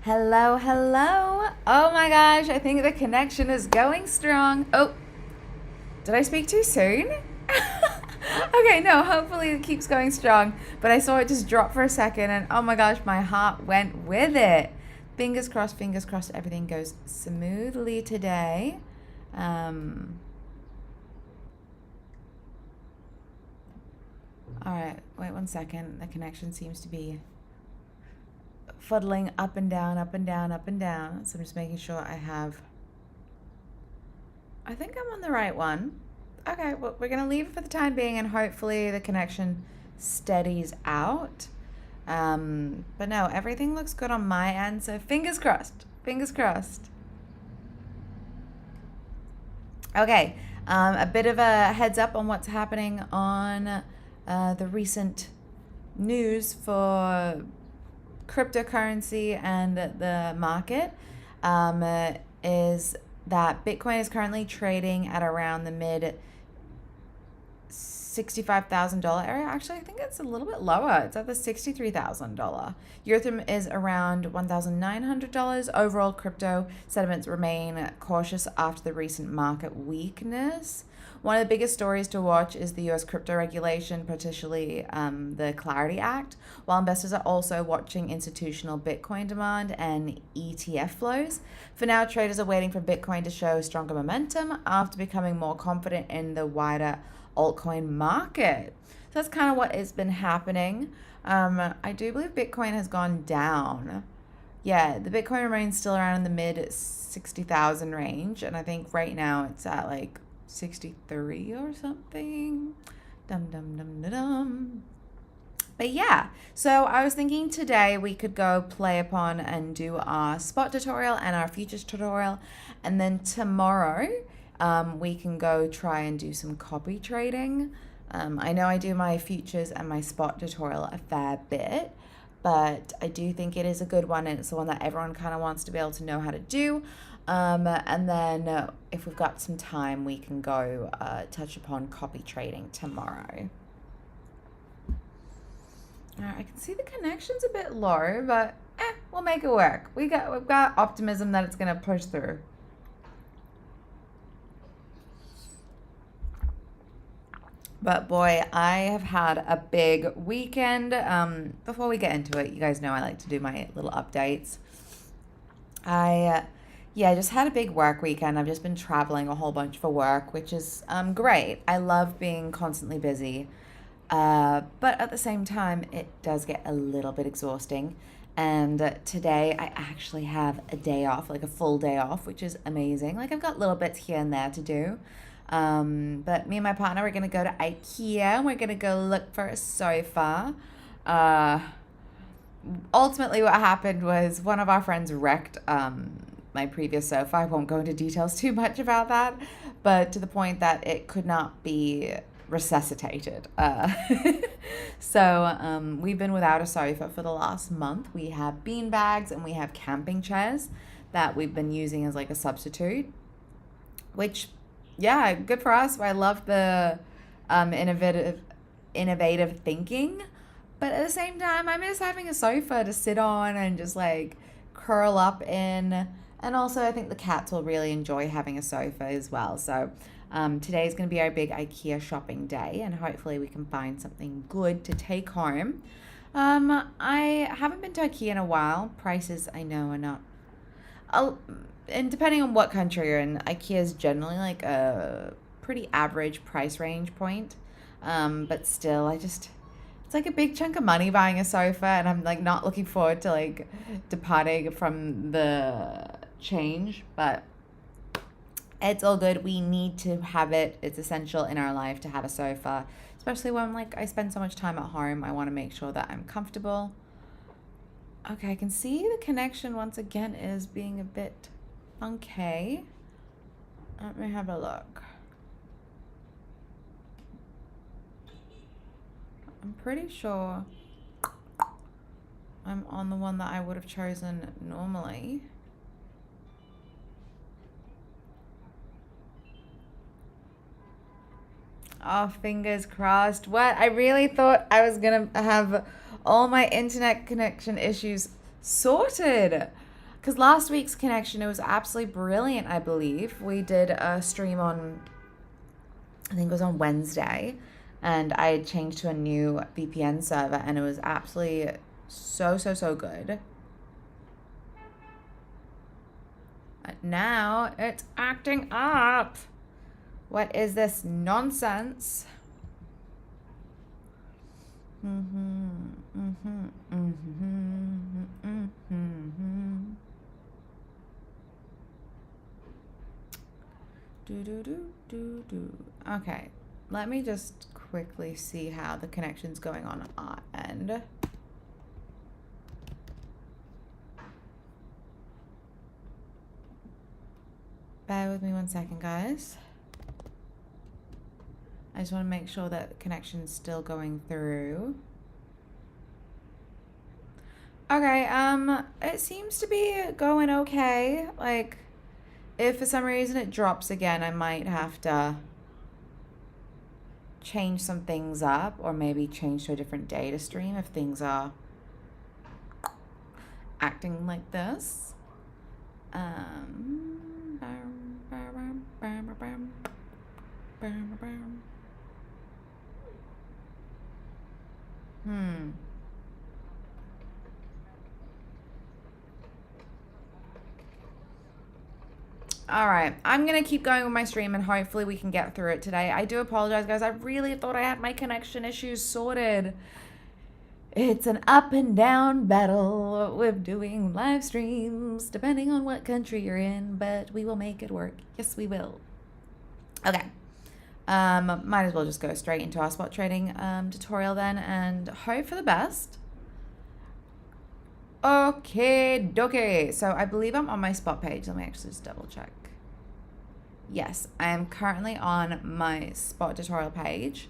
Hello, hello. Oh my gosh, I think the connection is going strong. Oh, did I speak too soon? Okay, no, hopefully it keeps going strong. But I saw it just drop for a second and oh my gosh, my heart went with it. Fingers crossed, everything goes smoothly today. Um, all right, wait 1 second. The connection seems to be fuddling up and down, up and down, up and down. So I'm just making sure I think I'm on the right one. Okay, well, we're going to leave it for the time being and hopefully the connection steadies out. But no, everything looks good on my end, so fingers crossed. Fingers crossed. Okay, a bit of a heads up on what's happening on the recent news for cryptocurrency and the market is that Bitcoin is currently trading at around the mid $65,000 area. Actually, I think it's a little bit lower. It's at the $63,000. Ethereum is around $1,900. Overall, crypto sentiments remain cautious after the recent market weakness. One of the biggest stories to watch is the US crypto regulation, particularly the Clarity Act, while investors are also watching institutional Bitcoin demand and ETF flows. For now, traders are waiting for Bitcoin to show stronger momentum after becoming more confident in the wider altcoin market. So that's kind of what has been happening. I do believe Bitcoin has gone down. Yeah, the Bitcoin remains still around in the mid 60,000 range, and I think right now it's at like 63 or something. Dum dum dum dum dum. But yeah, so I was thinking today we could go play upon and do our spot tutorial and our futures tutorial, and then tomorrow we can go try and do some copy trading. I know I do my futures and my spot tutorial a fair bit, but I do think it is a good one and it's the one that everyone kind of wants to be able to know how to do. And then if we've got some time, we can go touch upon copy trading tomorrow. All right, I can see the connection's a bit low, but we'll make it work. We've got optimism that it's gonna push through. But boy, I have had a big weekend. Before we get into it, you guys know I like to do my little updates. I, yeah, just had a big work weekend. I've just been traveling a whole bunch for work, which is great. I love being constantly busy. But at the same time, it does get a little bit exhausting. And today I actually have a day off, like a full day off, which is amazing. Like I've got little bits here and there to do. But me and my partner are gonna go to IKEA and we're gonna go look for a sofa. Uh, Ultimately, what happened was one of our friends wrecked my previous sofa. I won't go into details too much about that, but to the point that it could not be resuscitated. So we've been without a sofa for the last month. We have bean bags and we have camping chairs that we've been using as like a substitute, which, yeah, good for us. I love the innovative thinking, but at the same time, I miss having a sofa to sit on and just like curl up in. And also, I think the cats will really enjoy having a sofa as well. So today is going to be our big IKEA shopping day, and hopefully we can find something good to take home. I haven't been to IKEA in a while. Prices, I know, are not. And depending on what country you're in, IKEA is generally like a pretty average price range point. But still, it's like a big chunk of money buying a sofa, and I'm like not looking forward to like departing from the change, but it's all good. We need to have it. It's essential in our life to have a sofa, especially when like I spend so much time at home. I want to make sure that I'm comfortable. Okay, I can see the connection once again is being a bit funky. Let me have a look. I'm pretty sure I'm on the one that I would have chosen normally. Oh, fingers crossed. What? I really thought I was gonna have all my internet connection issues sorted. because last week's connection, it was absolutely brilliant, I believe. We did a stream on, I think it was on Wednesday, and I had changed to a new VPN server, and it was absolutely so good. But now it's acting up. What is this nonsense? Okay, let me just quickly see how the connection's going on our end. Bear with me 1 second, guys. I just want to make sure that the connection's still going through. Okay, it seems to be going okay. Like, if for some reason it drops again, I might have to change some things up, or maybe change to a different data stream if things are acting like this. All right, I'm going to keep going with my stream and hopefully we can get through it today. I do apologize, guys. I really thought I had my connection issues sorted. It's an up and down battle with doing live streams, depending on what country you're in, but we will make it work. Yes, we will. Okay. Might as well just go straight into our spot trading tutorial then and hope for the best. Okay, dokie. So I believe I'm on my spot page. Let me actually just double check. Yes, I am currently on my spot tutorial page.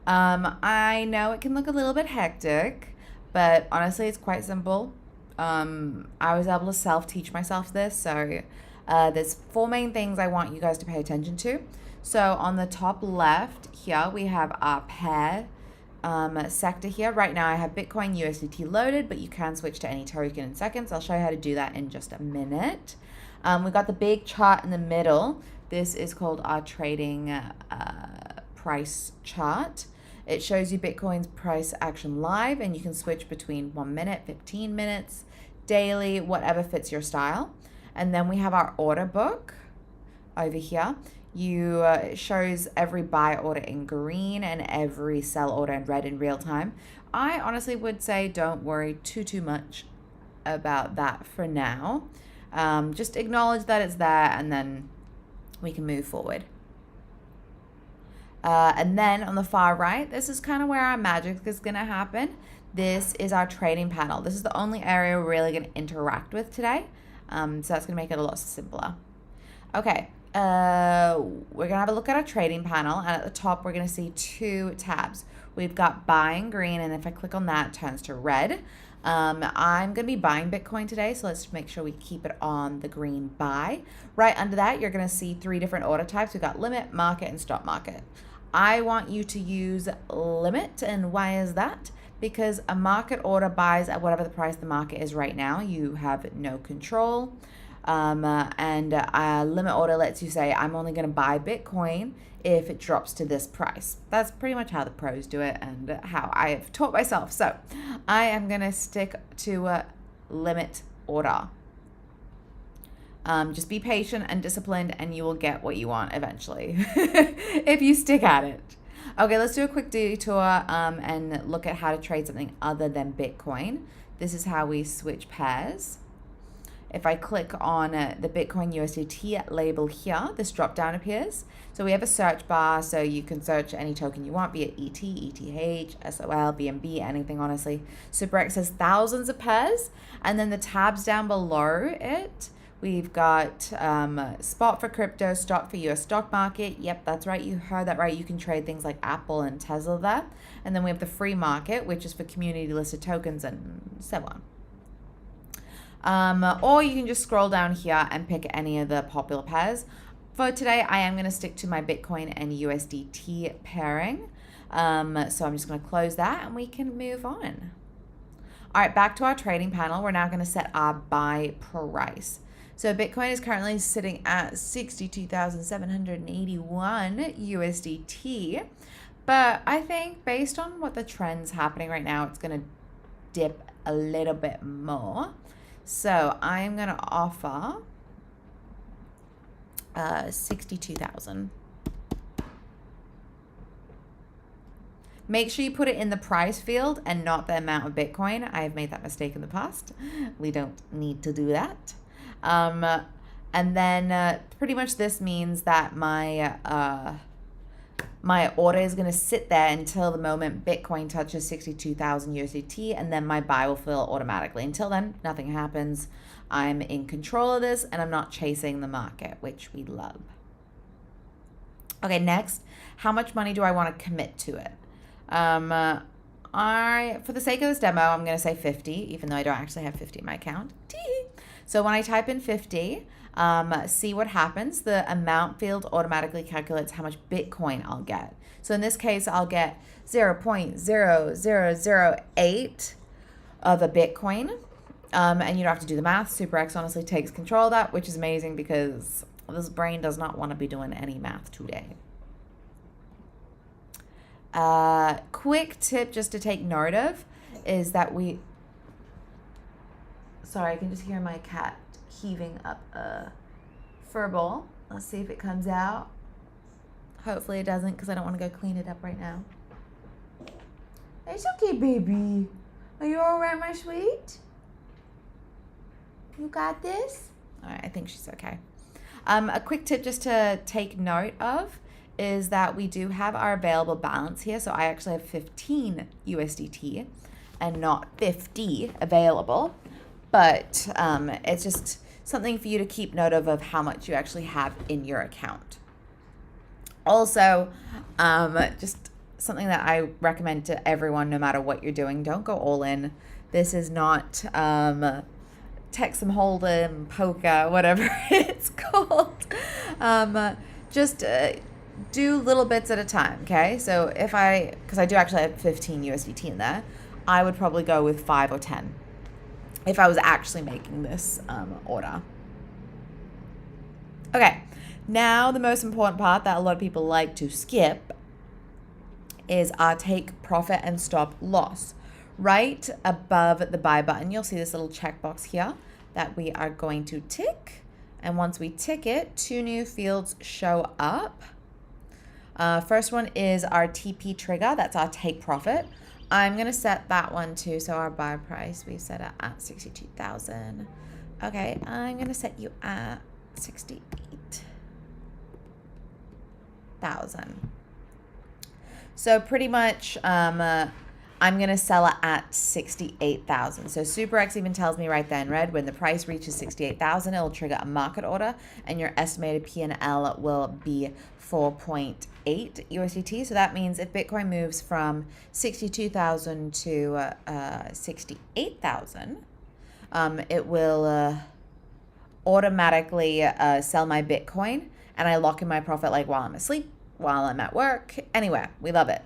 I know it can look a little bit hectic, but honestly, it's quite simple. I was able to self-teach myself this. So there's 4 main things I want you guys to pay attention to. So on the top left here, we have our pair sector here. Right now I have Bitcoin USDT loaded, but you can switch to any token in seconds. I'll show you how to do that in just a minute. We've got the big chart in the middle. This is called our trading price chart. It shows you Bitcoin's price action live, and you can switch between 1 minute, 15 minutes, daily, whatever fits your style. And then we have our order book over here. It shows every buy order in green and every sell order in red in real time. I honestly would say don't worry too much about that for now. Just acknowledge that it's there, and then we can move forward. And then on the far right, this is kind of where our magic is going to happen. This is our trading panel. This is the only area we're really going to interact with today. So that's going to make it a lot simpler. Okay. We're going to have a look at our trading panel, and at the top we're going to see 2 tabs. We've got buy in green, and if I click on that, it turns to red. I'm going to be buying Bitcoin today, so let's make sure we keep it on the green buy. Right under that, you're going to see 3 different order types. We've got limit, market, and stop market. I want you to use limit, and why is that? Because a market order buys at whatever the price the market is right now. You have no control. And a limit order lets you say, I'm only going to buy Bitcoin if it drops to this price. That's pretty much how the pros do it and how I have taught myself. So I am going to stick to a limit order. Just be patient and disciplined, and you will get what you want eventually if you stick at it. Okay, let's do a quick detour and look at how to trade something other than Bitcoin. This is how we switch pairs. If I click on the Bitcoin USDT label here, this drop down appears. So we have a search bar, so you can search any token you want, be it ET, ETH, SOL, BNB, anything honestly. SuperEx has thousands of pairs, and then the tabs down below it, we've got spot for crypto, stock for US stock market. Yep, that's right, you heard that right. You can trade things like Apple and Tesla there. And then we have the free market, which is for community listed tokens and so on. Or you can just scroll down here and pick any of the popular pairs. For today, I am going to stick to my Bitcoin and USDT pairing. So I'm just going to close that and we can move on. All right, back to our trading panel. We're now going to set our buy price. So Bitcoin is currently sitting at 62,781 USDT. But I think based on what the trend's happening right now, it's going to dip a little bit more. So I'm going to offer 62,000. Make sure you put it in the price field and not the amount of Bitcoin. I have made that mistake in the past. We don't need to do that. And then pretty much this means that my order is going to sit there until the moment Bitcoin touches 62,000 USDT, and then my buy will fill automatically. Until then, nothing happens. I'm in control of this, and I'm not chasing the market, which we love. Okay, next, how much money do I want to commit to it? For the sake of this demo, I'm going to say 50, even though I don't actually have 50 in my account. So when I type in 50, see what happens. The amount field automatically calculates how much Bitcoin I'll get. So in this case, I'll get 0.0008 of a Bitcoin. And you don't have to do the math. SuperEx honestly takes control of that, which is amazing because this brain does not want to be doing any math today. Quick tip just to take note of is that sorry, I can just hear my cat heaving up a fur ball. Let's see if it comes out. Hopefully it doesn't, because I don't want to go clean it up right now. It's okay, baby. Are you all right, my sweet? You got this? All right, I think she's okay. A quick tip just to take note of is that we do have our available balance here. So I actually have 15 USDT and not 50 available. But it's just something for you to keep note of how much you actually have in your account. Also, just something that I recommend to everyone, no matter what you're doing, don't go all in. This is not Texas Hold'em, poker, whatever it's called. Just do little bits at a time, okay? So because I do actually have 15 USDT in there, I would probably go with 5 or 10 if I was actually making this order. Okay, now the most important part that a lot of people like to skip is our take profit and stop loss. Right above the buy button, you'll see this little checkbox here that we are going to tick. And once we tick it, 2 new fields show up. First one is our TP trigger. That's our take profit. I'm going to set that one too. So our buy price, we set it at 62,000. Okay, I'm going to set you at 68,000. So pretty much I'm going to sell it at 68,000. So SuperEx even tells me right there in red, when the price reaches 68,000, it'll trigger a market order and your estimated P&L will be 4.8 USDT. So that means if Bitcoin moves from 62,000 to 68,000, it will automatically sell my Bitcoin, and I lock in my profit like while I'm asleep, while I'm at work, anywhere. We love it.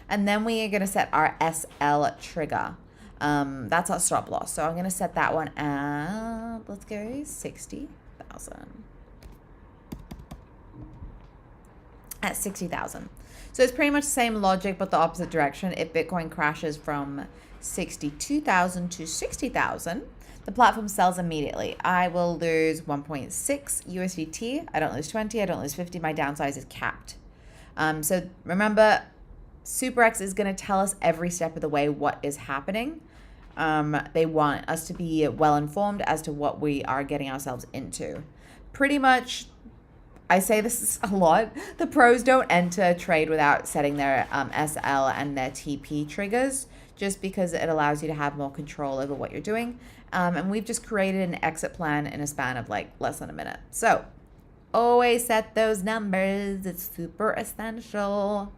And then we are going to set our SL trigger. That's our stop loss. So I'm going to set that one at, let's go 60,000. At 60,000. So it's pretty much the same logic, but the opposite direction. If Bitcoin crashes from 62,000 to 60,000, the platform sells immediately. I will lose 1.6 USDT. I don't lose 20. I don't lose 50. My downside is capped. So remember, SuperEx is going to tell us every step of the way what is happening. They want us to be well informed as to what we are getting ourselves into. Pretty much, I say this a lot, the pros don't enter a trade without setting their SL and their TP triggers, just because it allows you to have more control over what you're doing. And we've just created an exit plan in a span of like less than a minute. So always set those numbers. It's super essential.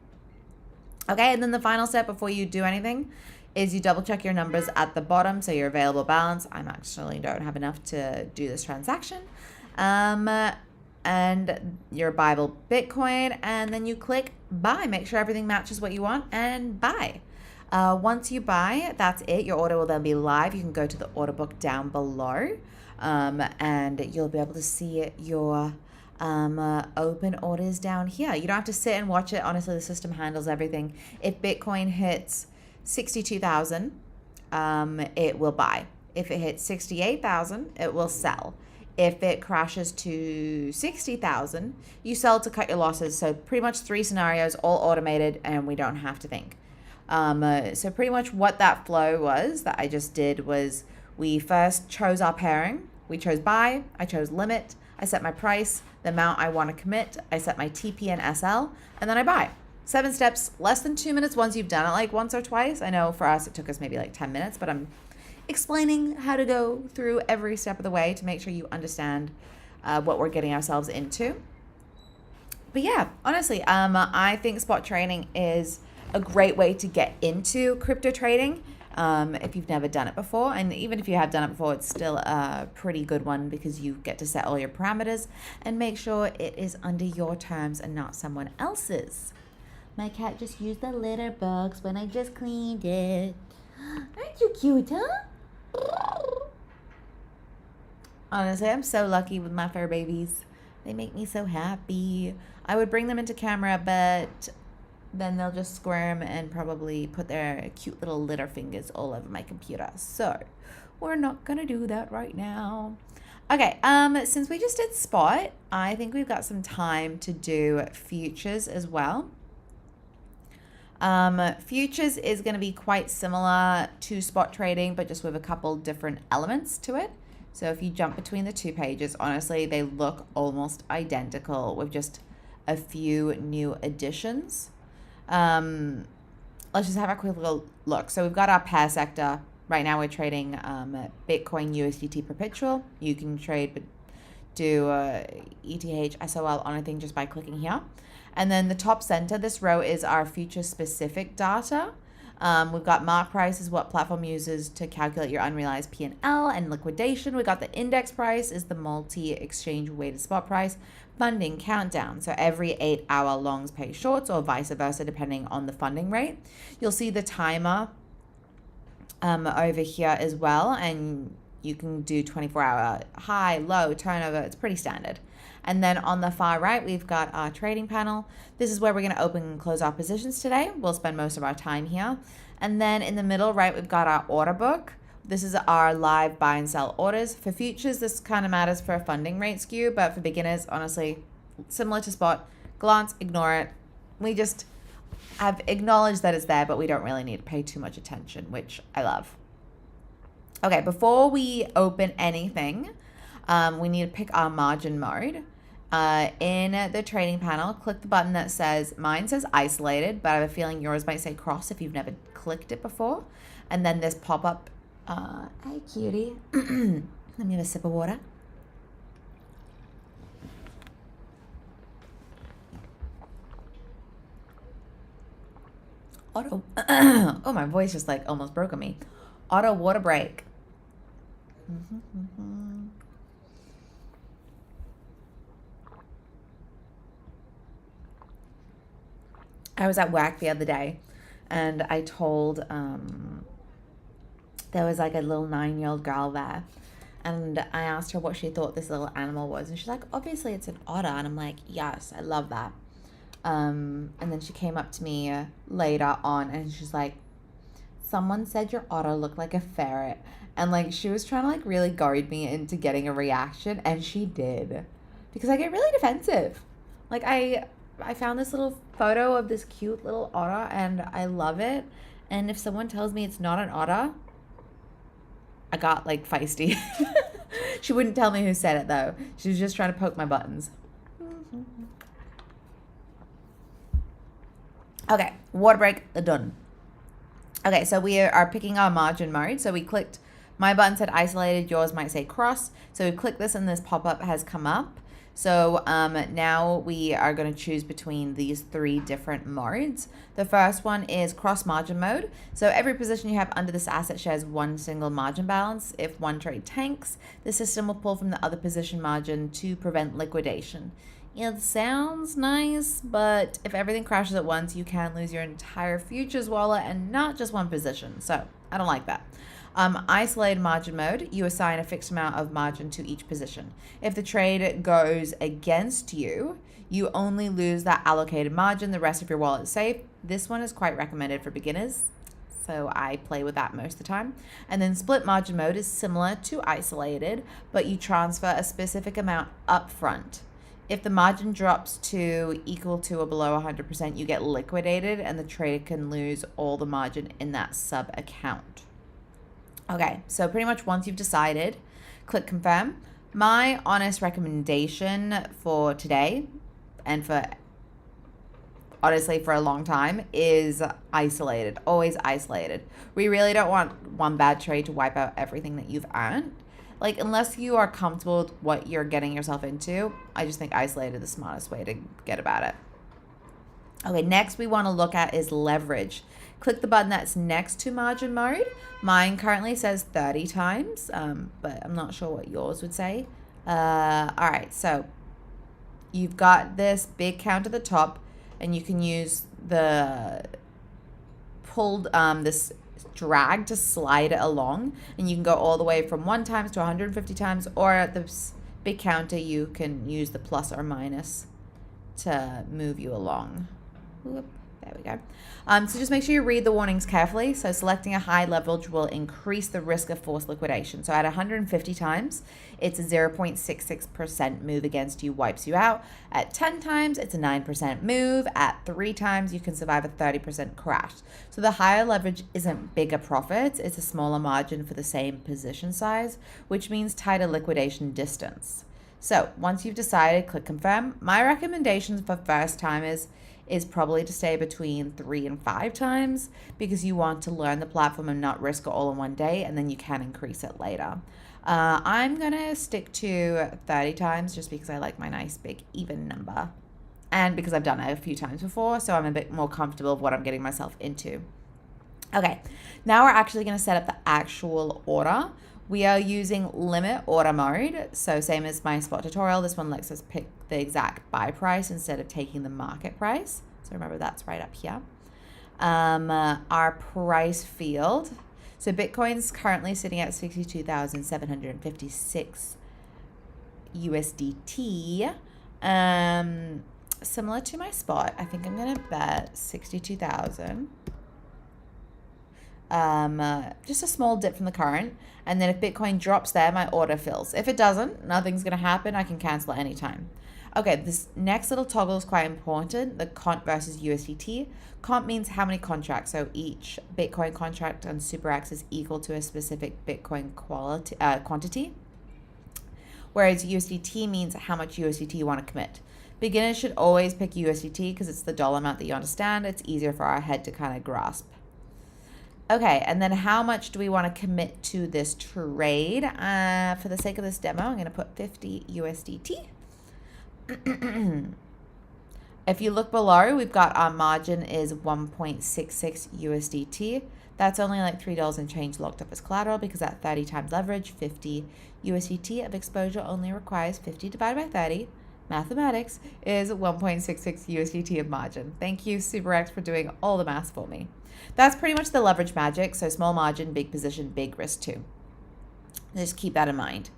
Okay, and then the final step before you do anything is you double check your numbers at the bottom, so your available balance. I'm actually don't have enough to do this transaction. And your buyable Bitcoin, and then you click buy. Make sure everything matches what you want and buy. Once you buy, that's it. Your order will then be live. You can go to the order book down below, and you'll be able to see your open orders down here. You don't have to sit and watch it. Honestly, the system handles everything. If Bitcoin hits 62,000, it will buy. If it hits 68,000, it will sell. If it crashes to 60,000, you sell to cut your losses. So pretty much 3 scenarios, all automated, and we don't have to think. So pretty much what that flow was that I just did was we first chose our pairing. We chose buy, I chose limit, I set my price, the amount I want to commit, I set my TP and SL, and then I buy. 7 steps, less than 2 minutes once you've done it like once or twice. I know for us it took us maybe like 10 minutes, but I'm explaining how to go through every step of the way to make sure you understand what we're getting ourselves into. But yeah, honestly, I think spot trading is a great way to get into crypto trading if you've never done it before. And even if you have done it before, it's still a pretty good one because you get to set all your parameters and make sure it is under your terms and not someone else's. My cat just used the litter box when I just cleaned it. Aren't you cute, huh? Honestly, I'm so lucky with my fur babies. They make me so happy. I would bring them into camera, but then they'll just squirm and probably put their cute little litter fingers all over my computer. So we're not gonna do that right now. Okay, since we just did spot, I think we've got some time to do futures as well. Futures is going to be quite similar to spot trading, but just with a couple different elements to it. So if you jump between the 2 pages, honestly, they look almost identical with just a few new additions. Let's just have a quick little look. So we've got our pair sector. Right now we're trading Bitcoin USDT perpetual. You can trade, do ETH, SOL on anything just by clicking here. And then the top center, this row is our future specific data. We've got mark price is what platform uses to calculate your unrealized P&L and liquidation. We got the index price is the multi-exchange weighted spot price. Funding countdown. So every 8-hour longs pay shorts or vice versa, depending on the funding rate. You'll see the timer over here as well. And you can do 24-hour high, low, turnover. It's pretty standard. And then on the far right, we've got our trading panel. This is where we're going to open and close our positions today. We'll spend most of our time here. And then in the middle right, we've got our order book. This is our live buy and sell orders. For futures, this kind of matters for a funding rate skew, but for beginners, honestly, similar to spot, glance, ignore it. We just have acknowledged that it's there, but we don't really need to pay too much attention, which I love. Okay, before we open anything, we need to pick our margin mode. In the trading panel, click the button that says, mine says isolated, but I have a feeling yours might say cross if you've never clicked it before. And then this pop-up, hi cutie. Let me have a sip of water. Auto, oh, my voice just like almost broke on me. Auto water break. I was at work the other day and I told, there was like a little 9-year-old girl there and I asked her what she thought this little animal was. And she's like, obviously it's an otter. And I'm like, yes, I love that. And then she came up to me later on and she's like, someone said your otter looked like a ferret. And like, she was trying to like really goad me into getting a reaction, and she did. Because I get really defensive. Like I found this little photo of this cute little otter and I love it. And if someone tells me it's not an otter, I got like feisty. She wouldn't tell me who said it though. She was just trying to poke my buttons. Okay, water break, done. Okay, so we are picking our margin mode. So we clicked, my button said isolated, yours might say cross. So we click this and this pop-up has come up. So now we are going to choose between these 3 different modes. The first one is cross margin mode. So every position you have under this asset shares one single margin balance. If one trade tanks, the system will pull from the other position margin to prevent liquidation. It sounds nice, but if everything crashes at once, you can lose your entire futures wallet and not just one position. So I don't like that. Isolated margin mode, you assign a fixed amount of margin to each position. If the trade goes against you, you only lose that allocated margin. The rest of your wallet is safe. This one is quite recommended for beginners, so I play with that most of the time. And then split margin mode is similar to isolated, but you transfer a specific amount up front. If the margin drops to equal to or below 100%, you get liquidated and the trader can lose all the margin in that sub account. Okay, so pretty much once you've decided, click confirm. My honest recommendation for today and for honestly for a long time is isolated, always isolated. We really don't want one bad trade to wipe out everything that you've earned. Like, unless you are comfortable with what you're getting yourself into, I just think isolated is the smartest way to get about it. Okay, next we want to look at is leverage. Click the button that's next to margin mode. Mine currently says 30 times, but I'm not sure what yours would say. All right, so you've got this big count at the top, and you can use the this drag to slide it along, and you can go all the way from 1 times to 150 times, or at this big counter you can use the plus or minus to move you along. Whoop, there we go. So just make sure you read the warnings carefully. So selecting a high leverage will increase the risk of forced liquidation. So at 150 times, it's a 0.66% move against you, wipes you out. At 10 times, it's a 9% move. At 3 times, you can survive a 30% crash. So the higher leverage isn't bigger profits, it's a smaller margin for the same position size, which means tighter liquidation distance. So once you've decided, click confirm. My recommendations for first timers is probably to stay between 3 and 5 times, because you want to learn the platform and not risk it all in one day, and then you can increase it later. I'm gonna stick to 30 times just because I like my nice big even number, and because I've done it a few times before, so I'm a bit more comfortable with what I'm getting myself into. Okay, now we're actually gonna set up the actual order. We are using limit order mode. So same as my spot tutorial, this one lets us pick the exact buy price instead of taking the market price. So remember, that's right up here. Our price field. So Bitcoin's currently sitting at 62,756 USDT. Similar to my spot, I think I'm gonna bet 62,000. Just a small dip from the current, and then if Bitcoin drops there, my order fills. If it doesn't, nothing's going to happen. I can cancel at any time. Okay, this next little toggle is quite important, the cont versus USDT. Cont means how many contracts, so each Bitcoin contract on SuperEx is equal to a specific Bitcoin quantity, whereas USDT means how much USDT you want to commit. Beginners should always pick USDT because it's the dollar amount that you understand. It's easier for our head to kind of grasp. Okay, and then how much do we want to commit to this trade? For the sake of this demo, I'm going to put 50 USDT. If you look below, we've got our margin is 1.66 USDT. That's only like $3 and change locked up as collateral, because at 30 times leverage, 50 USDT of exposure only requires 50 divided by 30. Mathematics is 1.66 USDT of margin. Thank you, SuperEx, for doing all the math for me. That's pretty much the leverage magic. So small margin, big position, big risk too. Just keep that in mind.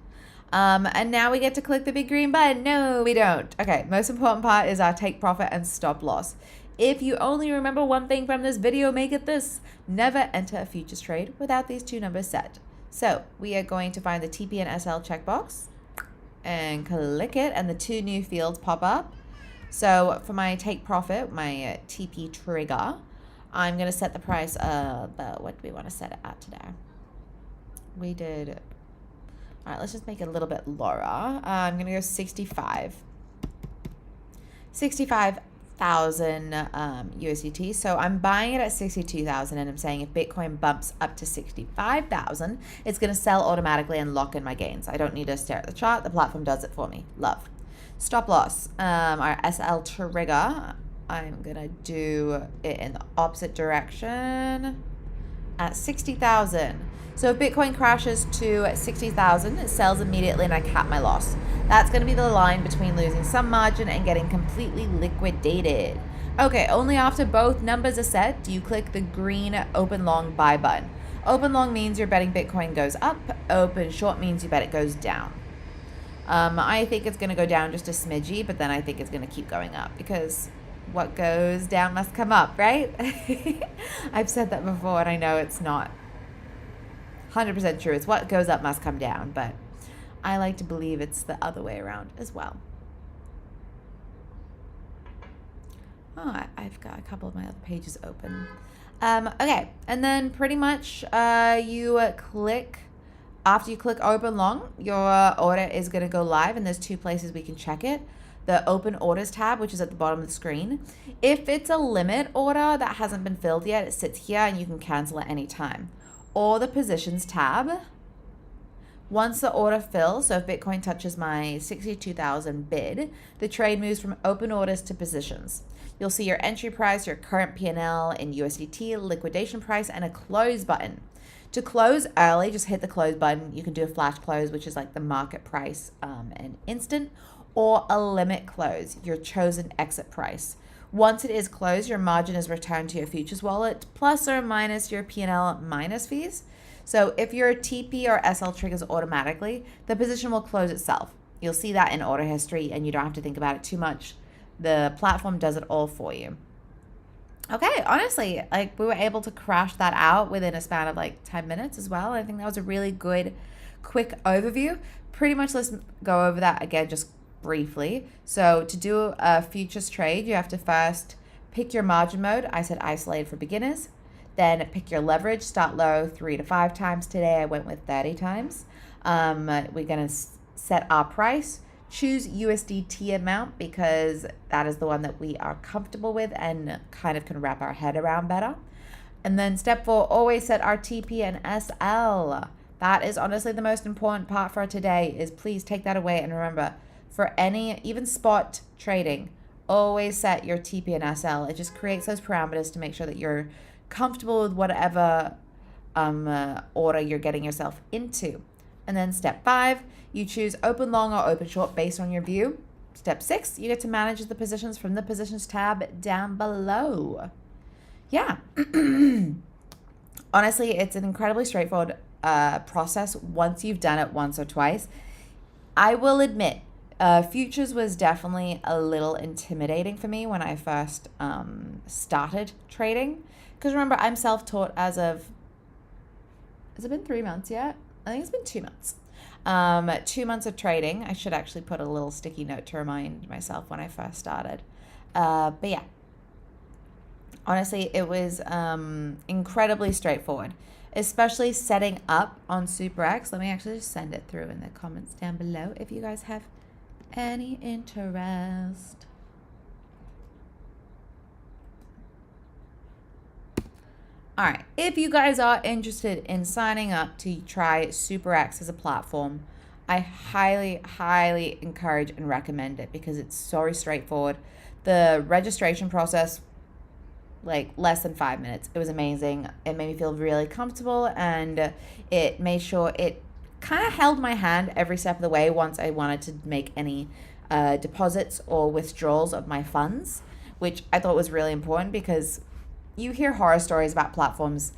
And now we get to click the big green button. No, we don't. Okay, most important part is our take profit and stop loss. If you only remember one thing from this video, make it this: never enter a futures trade without these two numbers set. So we are going to find the TP and SL checkbox and click it, and the two new fields pop up. So for my take profit, my TP trigger, I'm going to set the price of, what do we want to set it at today? We did, all right, let's just make it a little bit lower. I'm going to go 65,000 USDT. So I'm buying it at 62,000, and I'm saying if Bitcoin bumps up to 65,000, it's going to sell automatically and lock in my gains. I don't need to stare at the chart. The platform does it for me. Love. Stop loss. Our SL trigger, I'm going to do it in the opposite direction at 60,000. So if Bitcoin crashes to 60,000, it sells immediately and I cap my loss. That's going to be the line between losing some margin and getting completely liquidated. Okay, only after both numbers are set do you click the green open long buy button. Open long means you're betting Bitcoin goes up. Open short means you bet it goes down. I think it's going to go down just a smidgy, but then I think it's going to keep going up because what goes down must come up, right? I've said that before and I know it's not 100% true. It's what goes up must come down, but I like to believe it's the other way around as well. Oh, I've got a couple of my other pages open. Okay, and then pretty much after you click open long, your order is going to go live, and there's two places we can check it. The open orders tab, which is at the bottom of the screen. If it's a limit order that hasn't been filled yet, it sits here and you can cancel at any time. Or the positions tab. Once the order fills, so if Bitcoin touches my 62,000 bid, the trade moves from open orders to positions. You'll see your entry price, your current P&L in USDT, liquidation price, and a close button. To close early, just hit the close button. You can do a flash close, which is like the market price and instant, or a limit close, your chosen exit price. Once it is closed, your margin is returned to your futures wallet, plus or minus your P&L minus fees. So if your TP or SL triggers automatically, the position will close itself. You'll see that in order history and you don't have to think about it too much. The platform does it all for you. Okay, honestly, like we were able to crash that out within a span of like 10 minutes as well. I think that was a really good, quick overview. Pretty much let's go over that again just briefly. So to do a futures trade, you have to first pick your margin mode. I said isolated for beginners. Then pick your leverage, start low 3 to 5 times today. I went with 30 times. We're going to set our price. Choose USDT amount because that is the one that we are comfortable with and kind of can wrap our head around better. And then step 4, always set our TP and SL. That is honestly the most important part for today is please take that away and remember for any, even spot trading, always set your TP and SL. It just creates those parameters to make sure that you're comfortable with whatever order you're getting yourself into. And then step 5, you choose open long or open short based on your view. Step 6, you get to manage the positions from the positions tab down below. Yeah. Honestly, it's an incredibly straightforward process once you've done it once or twice. I will admit, futures was definitely a little intimidating for me when I first started trading. Because remember, I'm self-taught as of, has it been 3 months yet? I think it's been 2 months. 2 months of trading. I should actually put a little sticky note to remind myself when I first started. But yeah, honestly, it was incredibly straightforward, especially setting up on SuperEx. Let me actually just send it through in the comments down below if you guys have any interest. All right, if you guys are interested in signing up to try SuperEx as a platform, I highly, highly encourage and recommend it because it's so straightforward. The registration process, like less than 5 minutes. It was amazing. It made me feel really comfortable and it made sure it kind of held my hand every step of the way once I wanted to make any deposits or withdrawals of my funds, which I thought was really important because you hear horror stories about platforms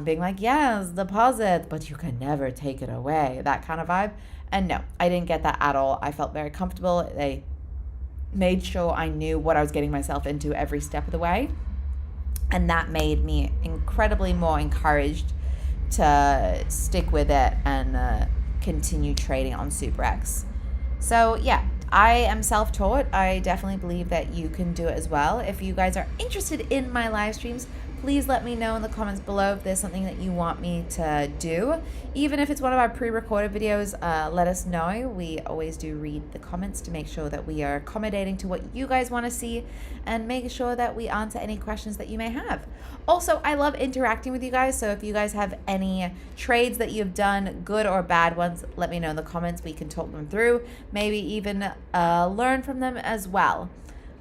being like, yes, deposit, but you can never take it away, that kind of vibe. And no, I didn't get that at all. I felt very comfortable. They made sure I knew what I was getting myself into every step of the way. And that made me incredibly more encouraged to stick with it and continue trading on SuperEx. So yeah, I am self-taught. I definitely believe that you can do it as well. If you guys are interested in my live streams, please let me know in the comments below if there's something that you want me to do. Even if it's one of our pre-recorded videos, let us know. We always do read the comments to make sure that we are accommodating to what you guys want to see and making sure that we answer any questions that you may have. Also, I love interacting with you guys, so if you guys have any trades that you've done, good or bad ones, let me know in the comments. We can talk them through, maybe even learn from them as well.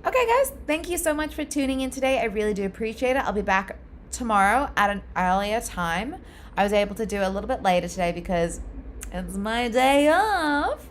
Okay, guys, thank you so much for tuning in today. I really do appreciate it. I'll be back tomorrow at an earlier time. I was able to do it a little bit later today because it's my day off.